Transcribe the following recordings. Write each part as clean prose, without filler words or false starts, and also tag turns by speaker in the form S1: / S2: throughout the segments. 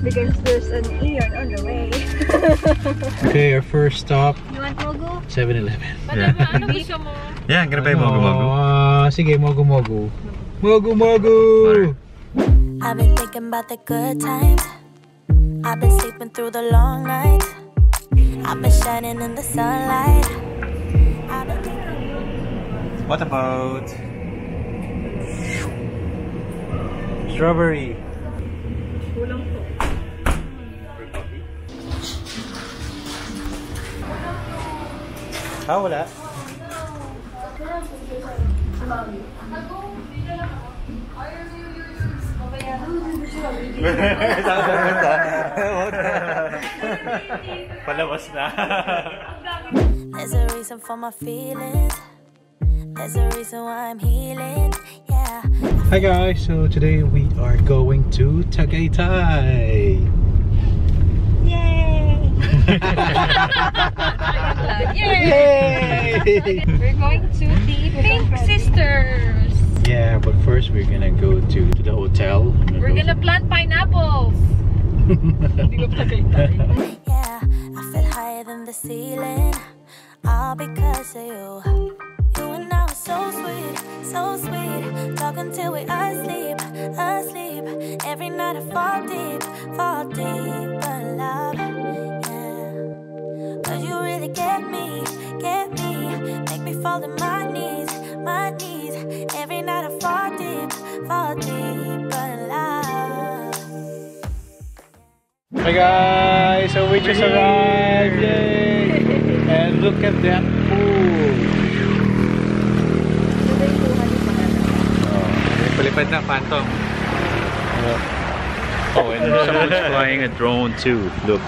S1: Because there's an Ian on the way.
S2: Okay, our first stop.
S1: You want Mogo?
S2: 7-Eleven.
S3: Padaba, ano gusto mo?
S4: Yeah, gonna pay mogu-mogu.
S2: Sige, mogu-mogu. Mogu-mogu!
S5: I've been thinking about the good times. I've been sleeping through the long nights. I've been shining in the sunlight.
S4: What about strawberry?
S1: Kulang po.
S4: Ah, wala. Palabas na.
S5: There's a reason for my feelings. There's a reason why I'm healing. Yeah.
S2: Hi guys, so today we are going to Tagaytay.
S1: Yay!
S2: Yay!
S3: We're going to the Pink Sisters.
S2: Yeah, but first we're gonna go to the hotel.
S3: We're gonna plant pineapples.
S5: Yeah, I feel higher than the ceiling. All because of you. You and I were so sweet, so sweet. Talking till we asleep, asleep. Every night I fall deep, but love, yeah. Cause you really get me, make me fall to my knees, my knees. Every night I fall deep, but love.
S2: Hi guys, so we just arrived, yay! And look at that pool.
S4: Palipad na, phantom. Oh, and someone's flying a drone too. Look.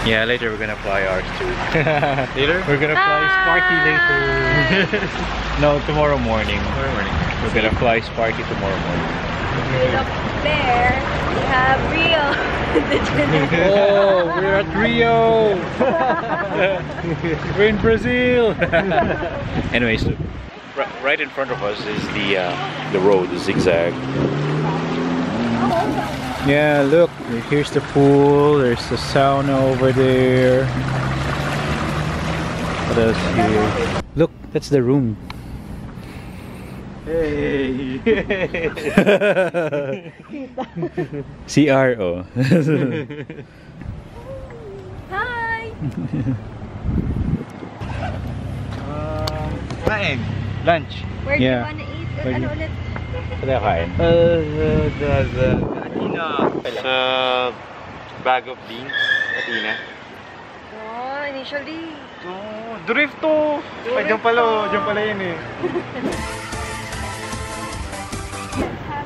S4: Yeah, later we're gonna fly ours too. Later?
S2: We're gonna fly Sparky later.
S4: No, tomorrow morning. We're gonna fly Sparky tomorrow morning.
S1: Look there, we have Rio.
S2: Oh, we're at Rio. We're in Brazil.
S4: Anyways, look, right in front of us is the road, the zigzag.
S2: Yeah, look, here's the pool. There's the sauna over there. What else here? Look, that's the room.
S4: Hey!
S2: CRO.
S1: Hi!
S4: Kain.
S2: Lunch.
S1: Where do you
S2: Yeah.
S1: wanna eat?
S2: Where
S1: Ano
S2: do-
S1: ulit?
S2: Kada kain.
S4: Athena. Bag of beans. Athena.
S1: Oh, initially.
S4: Oh, drift to! Ay, dyan pala yun eh.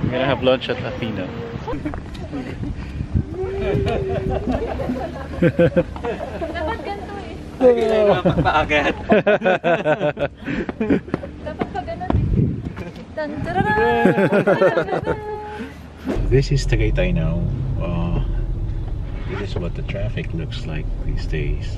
S2: We're gonna have lunch at Athena.
S3: Dapat ganito eh.
S4: Kailangan magpaagat.
S3: Dapat pa ganun eh. Tan tarara.
S2: This is Tagaytay now. This is what the traffic looks like these days.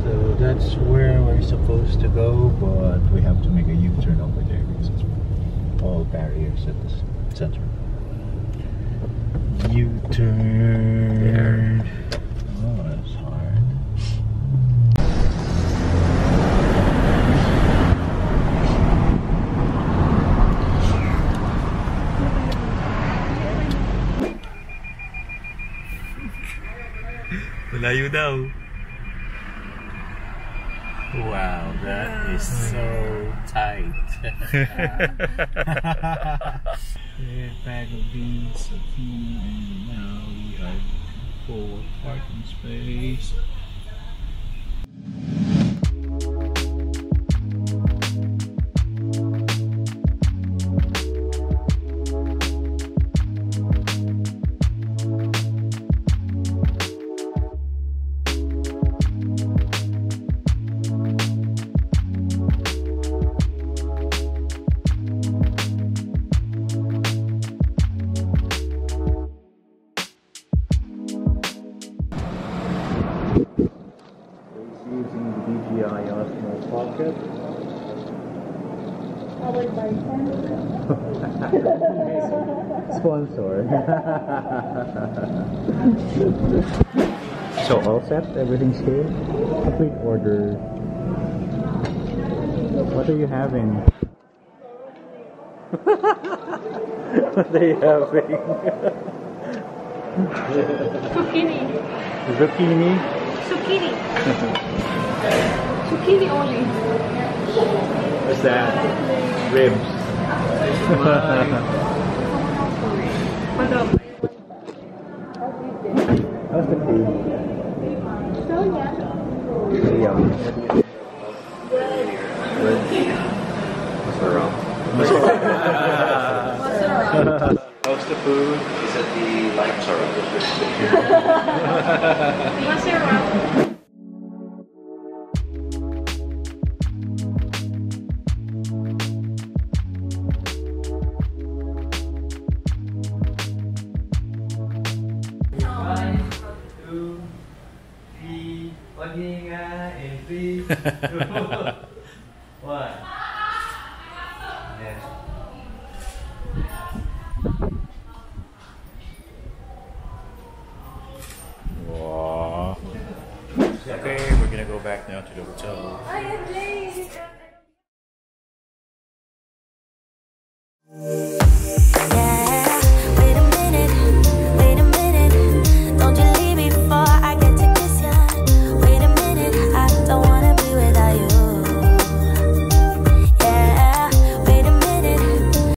S2: So that's where we're supposed to go, but we have to make a U-turn over there because it's all barriers at the center. U-turn. Oh, that's hard.
S4: Malayo daw.
S2: Wow, that is so tight. Bag of beans, and now we are full parking space. market?
S1: Powered by
S2: Sponsor. So all set? Everything's here? Complete order. What are you having? What are you having?
S1: zucchini.
S2: Zucchini?
S1: Zucchini. Zucchini only.
S2: What's that? Ribs.
S1: Padaba.
S2: How's the food?
S1: So yeah.
S2: Yum. Good. What's wrong? How's the food?
S4: Is it the lime syrup?
S1: What's wrong?
S4: Wow. Okay, we're gonna go back now to the hotel.
S1: I am late.